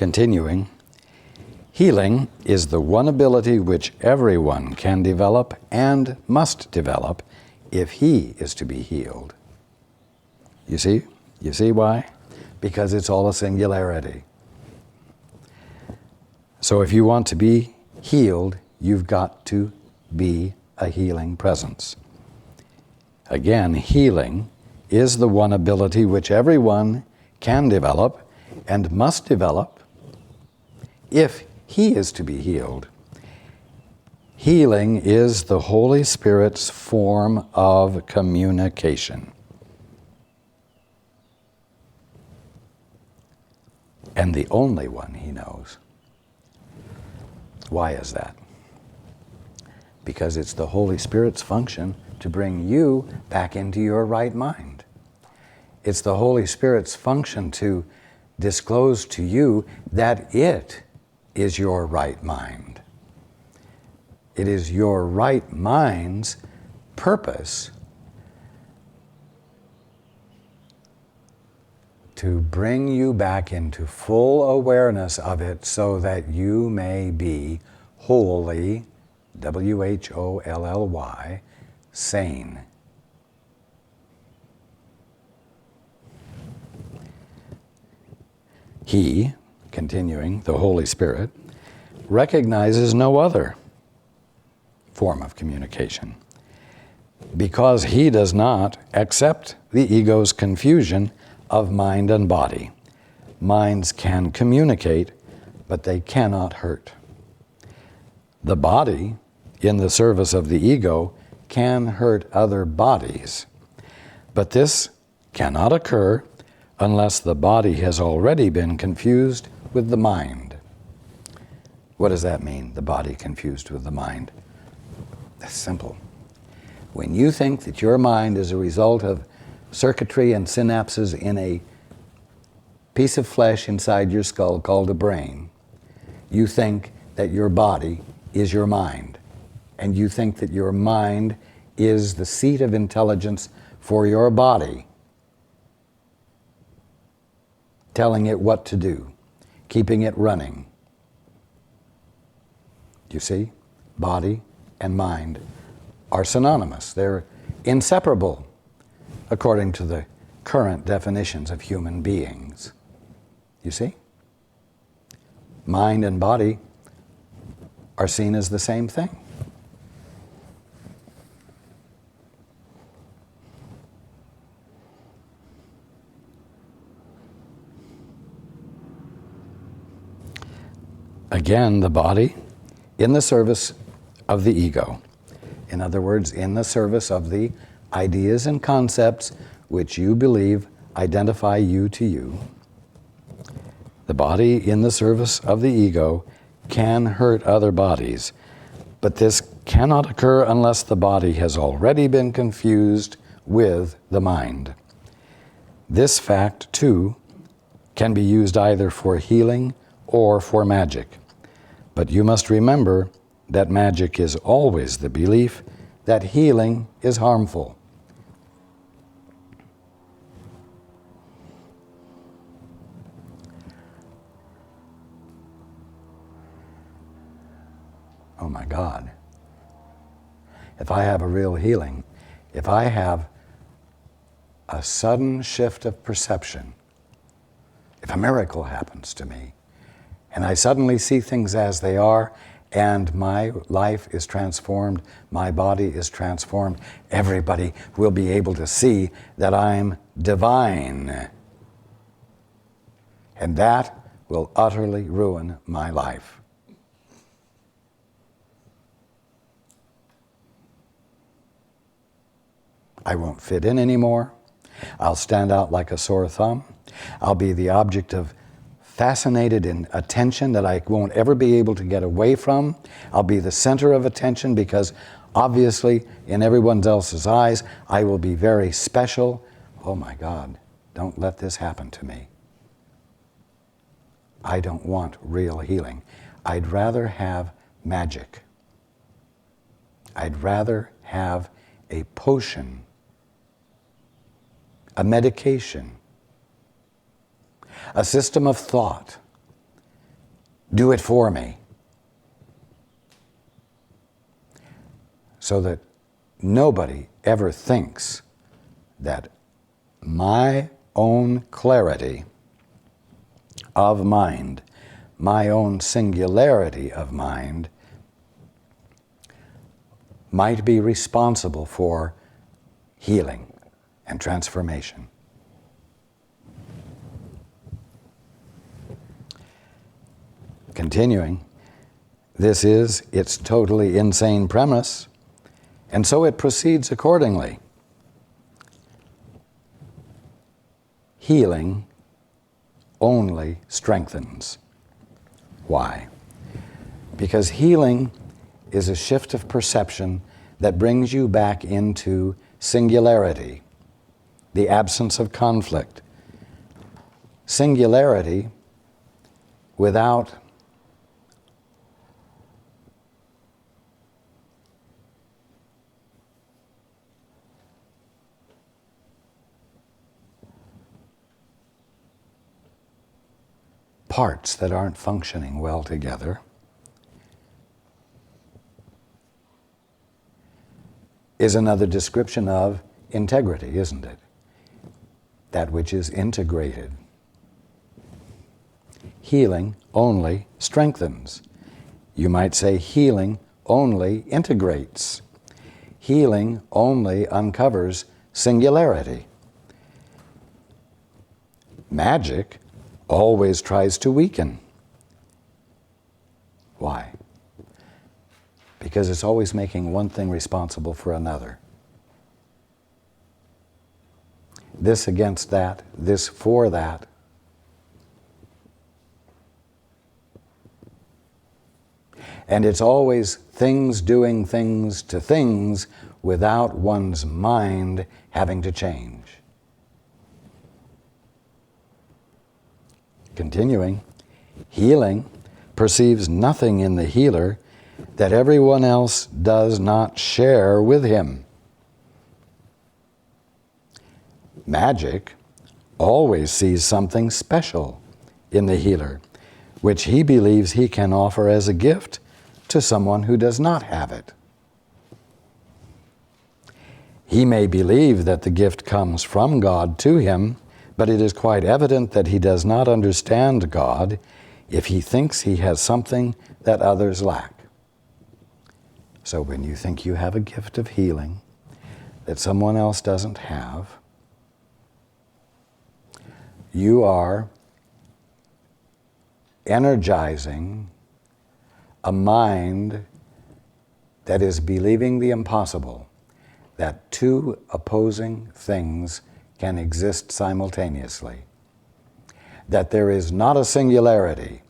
Continuing, healing is the one ability which everyone can develop and must develop if he is to be healed. You see? You see why? Because it's all a singularity. So if you want to be healed, you've got to be a healing presence. Again, healing is the one ability which everyone can develop and must develop if he is to be healed. Healing is the Holy Spirit's form of communication. And the only one he knows. Why is that? Because it's the Holy Spirit's function to bring you back into your right mind. It's the Holy Spirit's function to disclose to you that it is your right mind. It is your right mind's purpose to bring you back into full awareness of it so that you may be wholly, W-H-O-L-L-Y, sane. He, continuing, the Holy Spirit, recognizes no other form of communication because he does not accept the ego's confusion of mind and body. Minds can communicate, but they cannot hurt. The body, in the service of the ego, can hurt other bodies, but this cannot occur unless the body has already been confused with the mind. What does that mean, the body confused with the mind? That's simple. When you think that your mind is a result of circuitry and synapses in a piece of flesh inside your skull called a brain, you think that your body is your mind. And you think that your mind is the seat of intelligence for your body, telling it what to do, keeping it running. You see, body and mind are synonymous. They're inseparable, according to the current definitions of human beings. You see? Mind and body are seen as the same thing. Again, the body in the service of the ego. In other words, in the service of the ideas and concepts which you believe identify you to you. The body in the service of the ego can hurt other bodies, but this cannot occur unless the body has already been confused with the mind. This fact, too, can be used either for healing or for magic. But you must remember that magic is always the belief that healing is harmful. Oh my God. If I have a real healing, if I have a sudden shift of perception, if a miracle happens to me, and I suddenly see things as they are, and my life is transformed, my body is transformed, everybody will be able to see that I'm divine. And that will utterly ruin my life. I won't fit in anymore. I'll stand out like a sore thumb. I'll be the object of fascinated in attention that I won't ever be able to get away from. I'll be the center of attention because obviously in everyone else's eyes I will be very special. Oh my God, don't let this happen to me. I don't want real healing. I'd rather have magic. I'd rather have a potion, a medication, a system of thought do it for me. So that nobody ever thinks that my own clarity of mind, my own singularity of mind, might be responsible for healing and transformation. Continuing, this is its totally insane premise, and so it proceeds accordingly. Healing only strengthens. Why? Because healing is a shift of perception that brings you back into singularity, the absence of conflict. Singularity without parts that aren't functioning well together is another description of integrity, isn't it? That which is integrated. Healing only strengthens. You might say healing only integrates. Healing only uncovers singularity. Magic always tries to weaken. Why? Because it's always making one thing responsible for another. This against that, this for that. And it's always things doing things to things without one's mind having to change. Continuing, healing perceives nothing in the healer that everyone else does not share with him. Magic always sees something special in the healer, which he believes he can offer as a gift to someone who does not have it. He may believe that the gift comes from God to him, but it is quite evident that he does not understand God if he thinks he has something that others lack. So when you think you have a gift of healing that someone else doesn't have, you are energizing a mind that is believing the impossible, that two opposing things can exist simultaneously, that there is not a singularity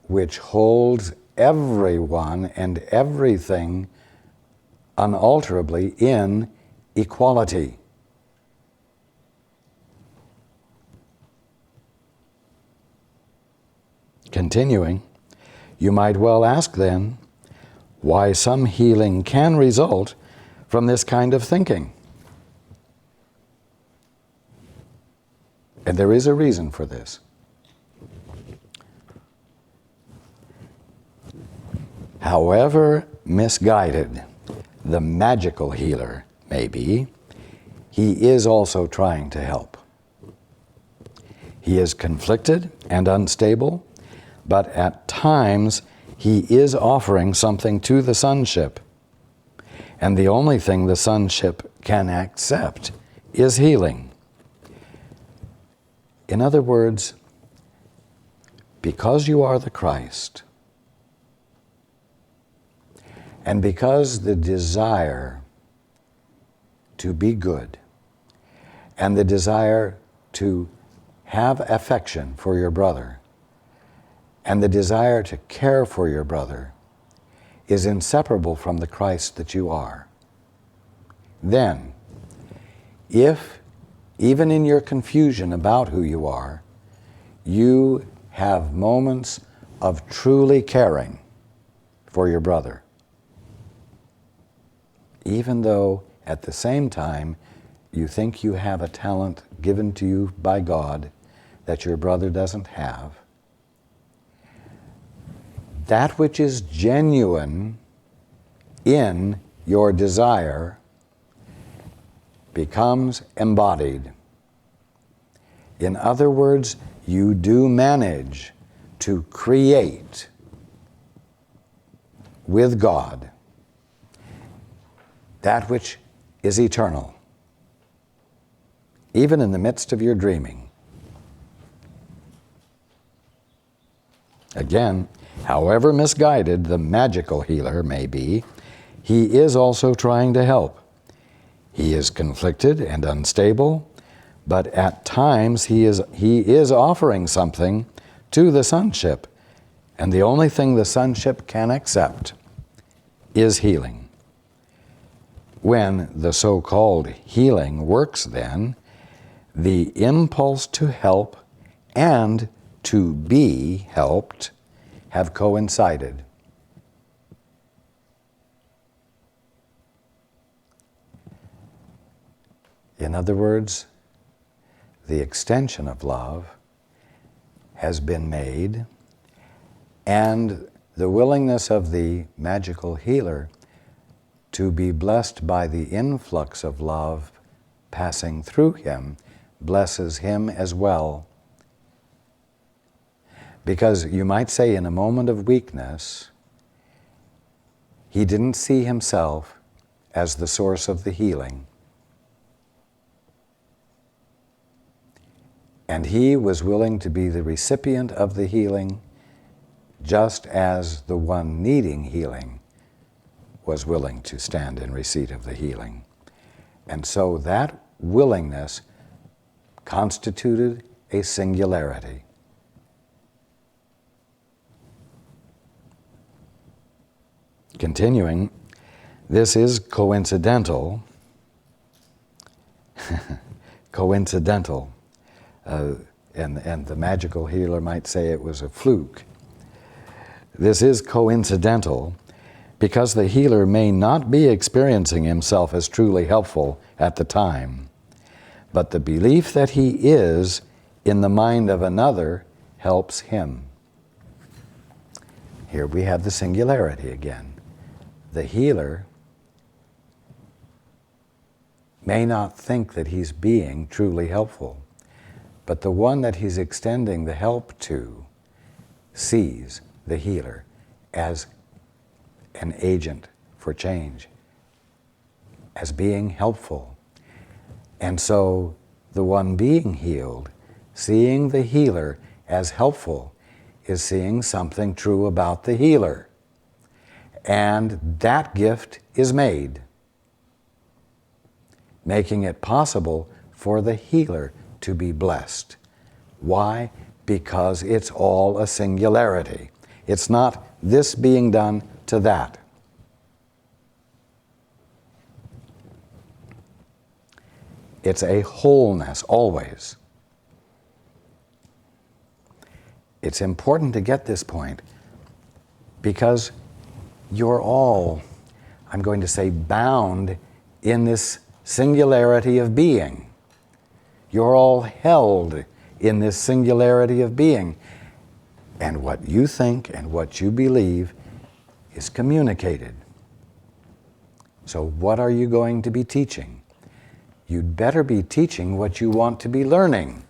which holds everyone and everything unalterably in equality. Continuing, you might well ask then why some healing can result from this kind of thinking. And there is a reason for this. However misguided the magical healer may be, he is also trying to help. He is conflicted and unstable, but at times he is offering something to the sonship. And the only thing the sonship can accept is healing. In other words, because you are the Christ, and because the desire to be good, and the desire to have affection for your brother, and the desire to care for your brother is inseparable from the Christ that you are, then, if even in your confusion about who you are, you have moments of truly caring for your brother, even though at the same time you think you have a talent given to you by God that your brother doesn't have, that which is genuine in your desire becomes embodied. In other words, you do manage to create with God that which is eternal, even in the midst of your dreaming. Again, however misguided the magical healer may be, he is also trying to help. He is conflicted and unstable, but at times he is offering something to the sonship, and the only thing the sonship can accept is healing. When the so-called healing works, then, the impulse to help and to be helped have coincided. In other words, the extension of love has been made, and the willingness of the magical healer to be blessed by the influx of love passing through him blesses him as well. Because you might say in a moment of weakness, he didn't see himself as the source of the healing. And he was willing to be the recipient of the healing, just as the one needing healing was willing to stand in receipt of the healing. And so that willingness constituted a singularity. Continuing, this is coincidental. Coincidental. And the magical healer might say it was a fluke. This is coincidental because the healer may not be experiencing himself as truly helpful at the time, but the belief that he is in the mind of another helps him. Here we have the singularity again. The healer may not think that he's being truly helpful, but the one that he's extending the help to sees the healer as an agent for change, as being helpful. And so the one being healed, seeing the healer as helpful, is seeing something true about the healer. And that gift is made, making it possible for the healer to be blessed. Why? Because it's all a singularity. It's not this being done to that. It's a wholeness, always. It's important to get this point because you're all, I'm going to say, bound in this singularity of being. You're all held in this singularity of being. And what you think and what you believe is communicated. So what are you going to be teaching? You'd better be teaching what you want to be learning.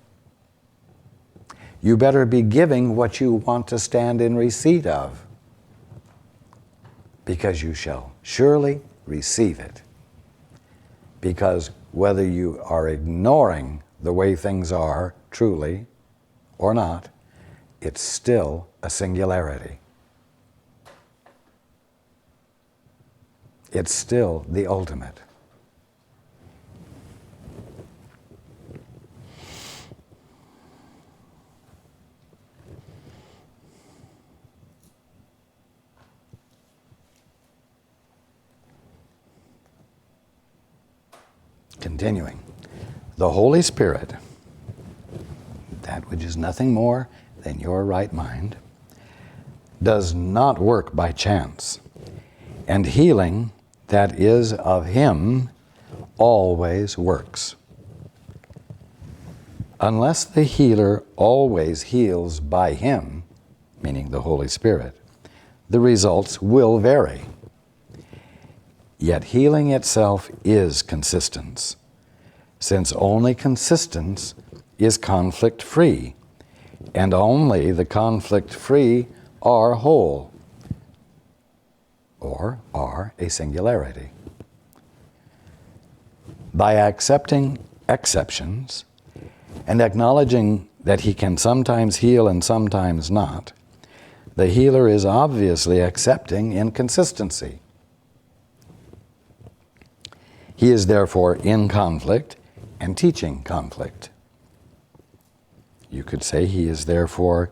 You better be giving what you want to stand in receipt of, because you shall surely receive it. Because whether you are ignoring the way things are truly or not, it's still a singularity. It's still the ultimate. Continuing, the Holy Spirit, that which is nothing more than your right mind, does not work by chance, and healing that is of Him always works. Unless the healer always heals by Him, meaning the Holy Spirit, the results will vary. Yet healing itself is consistence, since only consistence is conflict-free, and only the conflict-free are whole, or are a singularity. By accepting exceptions and acknowledging that he can sometimes heal and sometimes not, the healer is obviously accepting inconsistency. He is therefore in conflict and teaching conflict. You could say he is therefore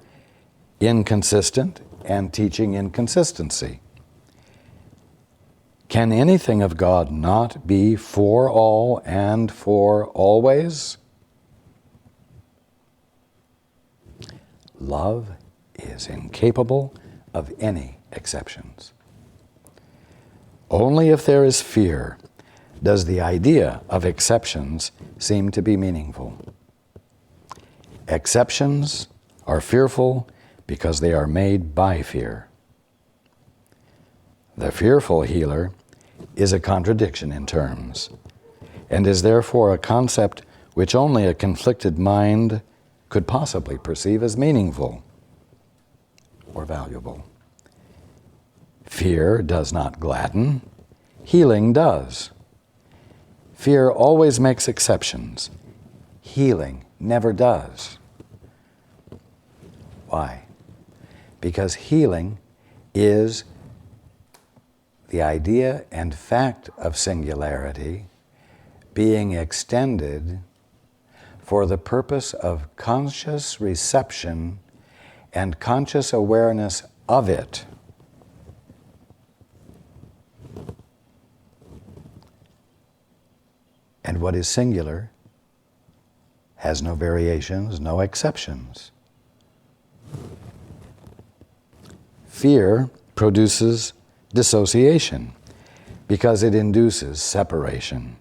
inconsistent and teaching inconsistency. Can anything of God not be for all and for always? Love is incapable of any exceptions. Only if there is fear does the idea of exceptions seem to be meaningful. Exceptions are fearful because they are made by fear. The fearful healer is a contradiction in terms, and is therefore a concept which only a conflicted mind could possibly perceive as meaningful or valuable. Fear does not gladden, healing does. Fear always makes exceptions. Healing never does. Why? Because healing is the idea and fact of singularity being extended for the purpose of conscious reception and conscious awareness of it. And what is singular has no variations, no exceptions. Fear produces dissociation because it induces separation.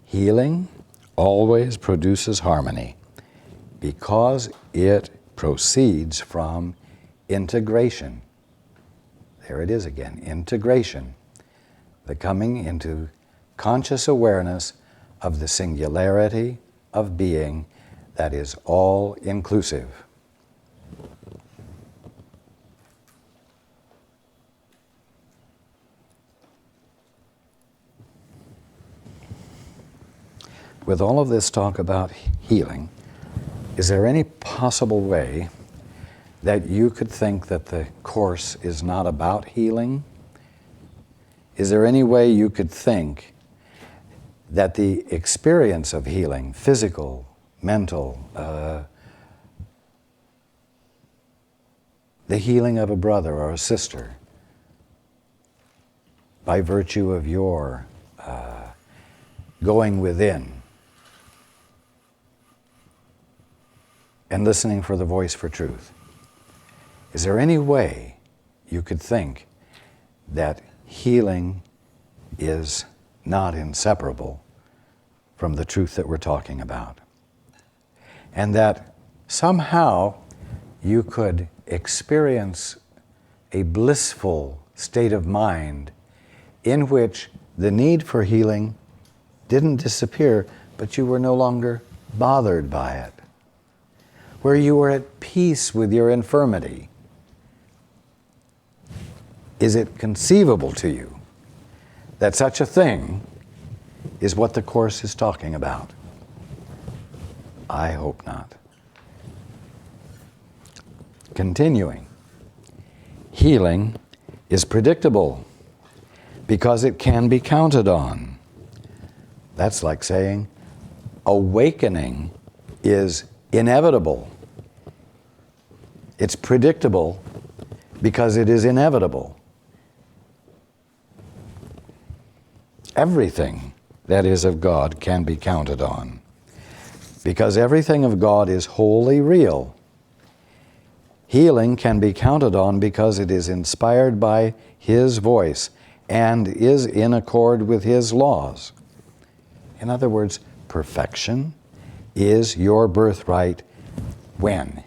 Healing always produces harmony because it proceeds from integration. There it is again, integration. The coming into conscious awareness of the singularity of being that is all-inclusive. With all of this talk about healing, is there any possible way that you could think that the Course is not about healing? Is there any way you could think that the experience of healing, physical, mental, the healing of a brother or a sister, by virtue of your going within and listening for the voice for truth, is there any way you could think that healing is not inseparable from the truth that we're talking about? And that somehow you could experience a blissful state of mind in which the need for healing didn't disappear, but you were no longer bothered by it, where you were at peace with your infirmity. Is it conceivable to you that such a thing is what the Course is talking about? I hope not. Continuing, healing is predictable because it can be counted on. That's like saying awakening is inevitable. It's predictable because it is inevitable. Everything that is of God can be counted on because everything of God is wholly real. Healing can be counted on because it is inspired by His voice and is in accord with His laws. In other words, perfection is your birthright when?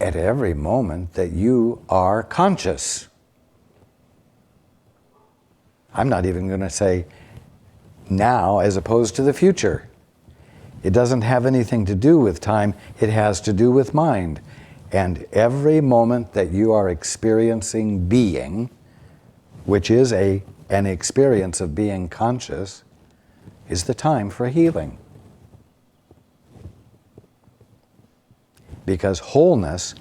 at every moment that you are conscious. I'm not even going to say now as opposed to the future. It doesn't have anything to do with time, it has to do with mind. And every moment that you are experiencing being, which is an experience of being conscious, is the time for healing. Because wholeness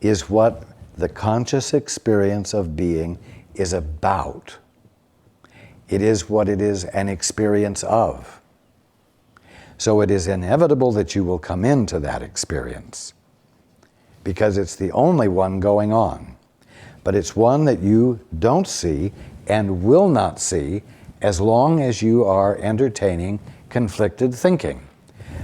is what the conscious experience of being is about. It is what it is an experience of. So it is inevitable that you will come into that experience, because it's the only one going on. But it's one that you don't see and will not see as long as you are entertaining conflicted thinking.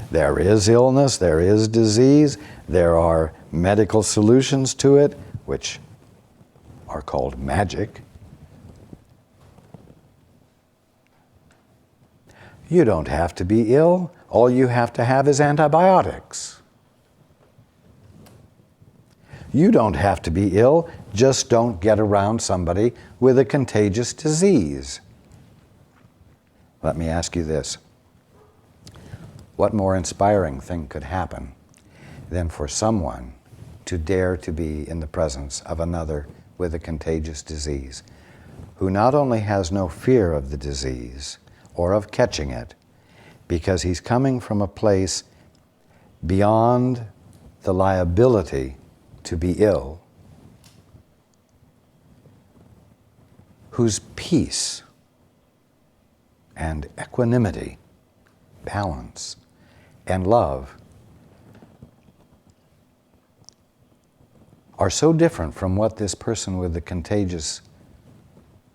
There is illness, there is disease, there are medical solutions to it, which are called magic. You don't have to be ill. All you have to have is antibiotics. You don't have to be ill. Just don't get around somebody with a contagious disease. Let me ask you this. What more inspiring thing could happen than for someone to dare to be in the presence of another with a contagious disease, who not only has no fear of the disease or of catching it, because he's coming from a place beyond the liability to be ill, whose peace and equanimity, balance, and love are so different from what this person with the contagious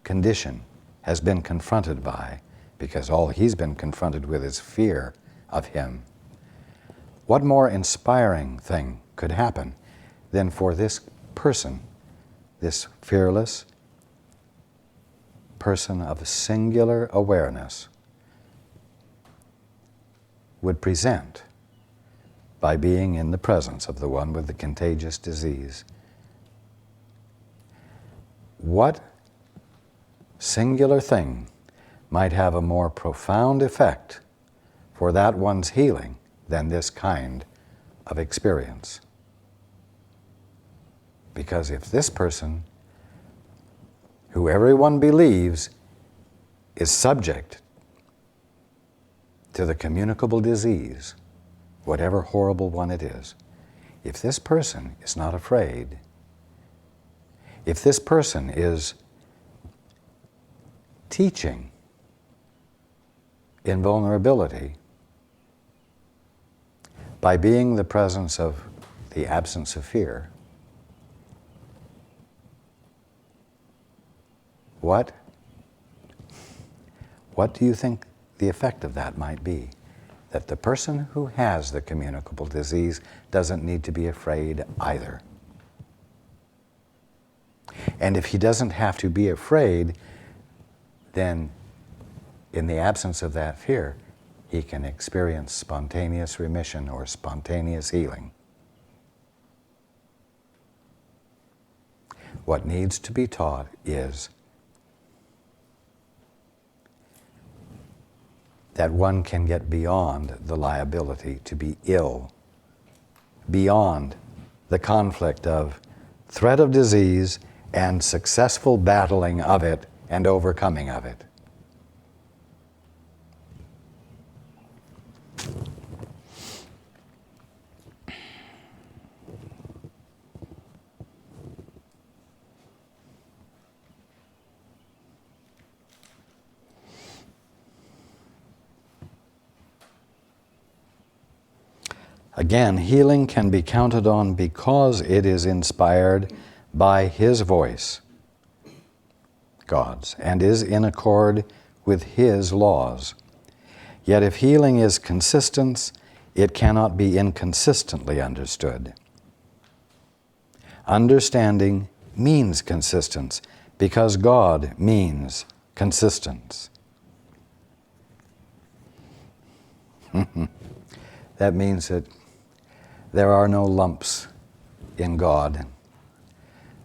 condition has been confronted by, because all he's been confronted with is fear of him. What more inspiring thing could happen than for this person, this fearless person of singular awareness, would present by being in the presence of the one with the contagious disease? What singular thing might have a more profound effect for that one's healing than this kind of experience? Because if this person, who everyone believes is subject to the communicable disease, whatever horrible one it is, if this person is not afraid, if this person is teaching in vulnerability by being the presence of the absence of fear, what do you think the effect of that might be? That the person who has the communicable disease doesn't need to be afraid either. And if he doesn't have to be afraid, then in the absence of that fear, he can experience spontaneous remission or spontaneous healing. What needs to be taught is that one can get beyond the liability to be ill, beyond the conflict of threat of disease and successful battling of it and overcoming of it. Again, healing can be counted on because it is inspired by His voice, God's, and is in accord with His laws. Yet if healing is consistent, it cannot be inconsistently understood. Understanding means consistence because God means consistence. That means that there are no lumps in God,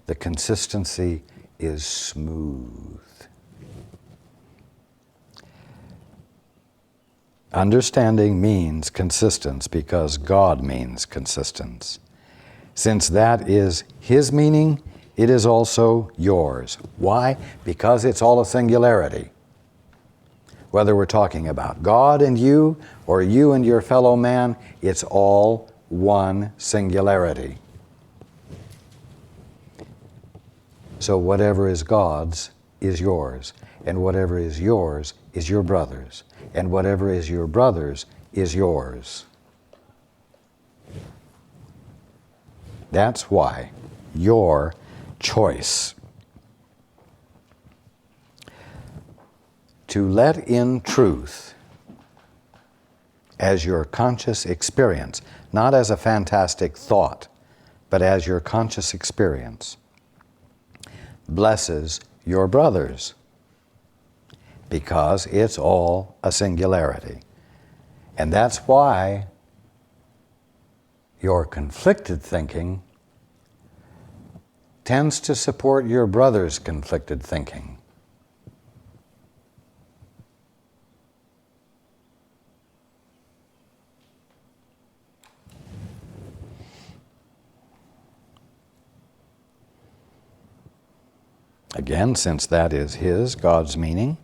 the consistency is smooth. Understanding means consistence because God means consistence. Since that is His meaning, it is also yours. Why? Because it's all a singularity. Whether we're talking about God and you, or you and your fellow man, it's all one singularity. So whatever is God's is yours, and whatever is yours is your brother's, and whatever is your brother's is yours. That's why your choice to let in truth as your conscious experience, not as a fantastic thought, but as your conscious experience, blesses your brothers, because it's all a singularity. And that's why your conflicted thinking tends to support your brother's conflicted thinking. Again, since that is His, God's meaning,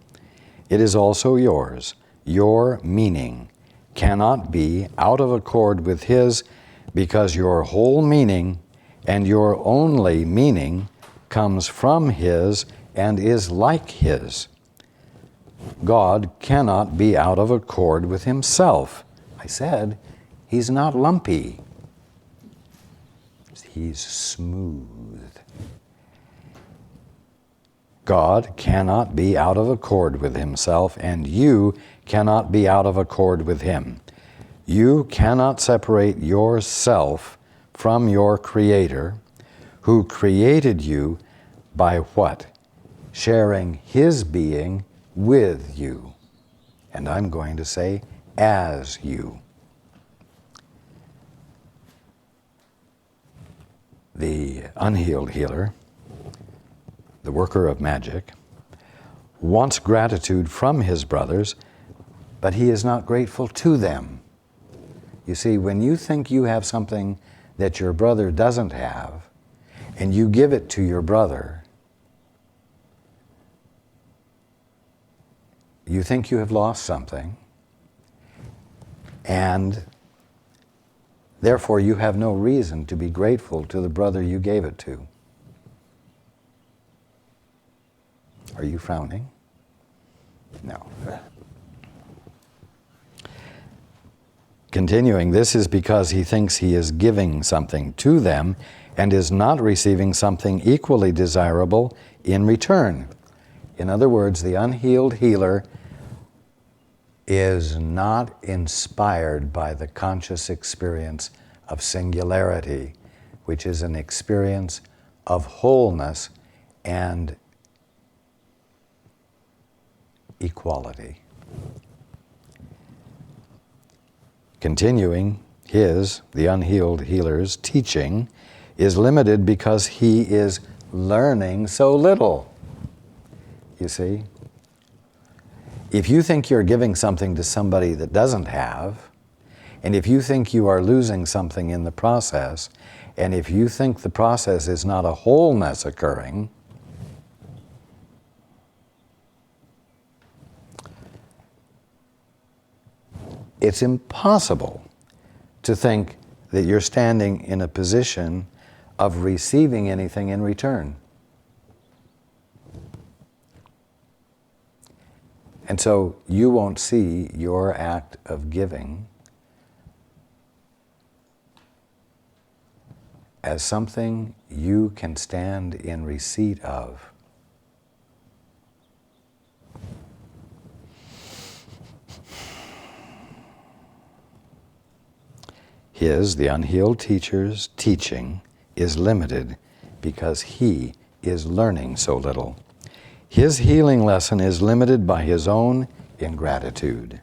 it is also yours. Your meaning cannot be out of accord with His, because your whole meaning and your only meaning comes from His and is like His. God cannot be out of accord with Himself. I said, He's not lumpy. He's smooth. God cannot be out of accord with Himself, and you cannot be out of accord with Him. You cannot separate yourself from your Creator, who created you by what? Sharing His being with you. And I'm going to say, as you. The unhealed healer, the worker of magic, wants gratitude from his brothers, but he is not grateful to them. You see, when you think you have something that your brother doesn't have, and you give it to your brother, you think you have lost something, and therefore you have no reason to be grateful to the brother you gave it to. Are you frowning? No. Continuing, this is because he thinks he is giving something to them and is not receiving something equally desirable in return. In other words, the unhealed healer is not inspired by the conscious experience of singularity, which is an experience of wholeness and equality. Continuing, the unhealed healer's teaching is limited because he is learning so little. You see? If you think you're giving something to somebody that doesn't have, and if you think you are losing something in the process, and if you think the process is not a wholeness occurring, it's impossible to think that you're standing in a position of receiving anything in return. And so you won't see your act of giving as something you can stand in receipt of. The unhealed teacher's teaching is limited because he is learning so little. His healing lesson is limited by his own ingratitude.